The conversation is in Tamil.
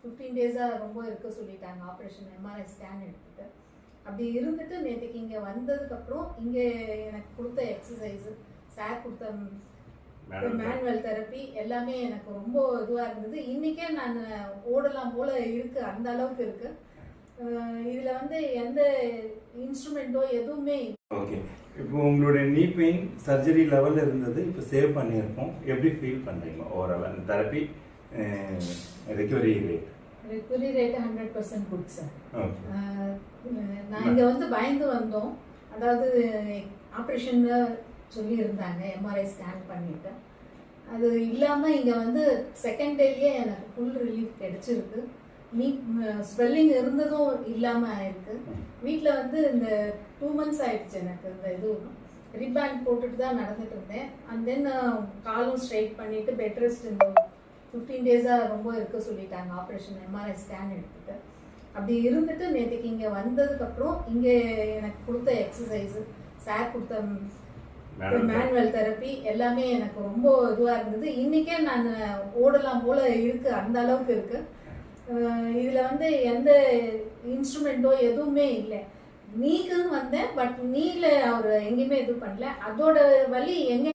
15 டேஸாக ரொம்ப இருக்க சொல்லிட்டாங்க. ஆப்ரேஷன் எம்ஆர்ஐ ஸ்கேன் எடுத்துட்டு அப்படி இருந்துட்டு நேற்றுக்கு இங்கே வந்ததுக்கப்புறம் இங்கே எனக்கு கொடுத்த எக்ஸசைஸு, சார் கொடுத்த மேனுவல் தெரப்பி எல்லாமே எனக்கு ரொம்ப இதுவாக இருந்தது. இன்றைக்கே நான் ஓடலாம் போல் இருக்குது, அந்த அளவுக்கு இருக்குது. இதில் வந்து எந்த இன்ஸ்ட்ருமெண்ட்டோ எதுவுமே. ஓகே, இப்போ உங்களுடைய நீ பெயின் சர்ஜரி லெவலில் இருந்தது, இப்போ சேவ் பண்ணியிருக்கோம். எப்படி ஃபீல் பண்ணுறீங்க ஓவரால் அந்த therapy recovery rate? Recovery rate 100% good sir. Okay, நான் இங்கே வந்து பயந்து வந்தோம். அதாவது ஆப்ரேஷன் சொல்லியிருந்தாங்க, எம்ஆர்ஐ ஸ்கேன் பண்ணிவிட்டு. அது இல்லாமல் இங்கே வந்து செகண்ட் டேலேயே எனக்கு ஃபுல் ரிலீஃப் கிடைச்சிருக்கு. ஸ்வெல்லிங் இருந்ததும் இல்லாமல் ஆயிருக்கு. வீட்டில் வந்து இந்த 2 months ஆயிடுச்சு எனக்கு. இந்த இது ரிபேண்ட் போட்டுட்டு தான் நடந்துட்டு இருந்தேன். அண்ட் தென் காலும் ஸ்ட்ரைட் பண்ணிட்டு பெட் ரெஸ்ட் இந்த 15 டேஸாக ரொம்ப இருக்க சொல்லிட்டாங்க. ஆப்ரேஷன் எம்ஆர்ஐ ஸ்கேன் எடுத்துட்டு அப்படி இருந்துட்டு நேற்றுக்கு இங்கே வந்ததுக்கப்புறம் இங்கே எனக்கு கொடுத்த எக்ஸசைஸு, சார் கொடுத்த மேனுவல் தெரப்பி எல்லாமே எனக்கு ரொம்ப இதுவாக இருந்தது. இன்றைக்கே நான் ஓடலாம் போல் இருக்குது, அந்த அளவுக்கு இருக்குது. இதில் வந்து எந்த இன்ஸ்ட்ருமெண்ட்டோ எதுவுமே இல்லை. நீக்குன்னு வந்தேன், பட் நீல அவர் எங்கேயுமே இது பண்ணல. அதோட வலி எங்கே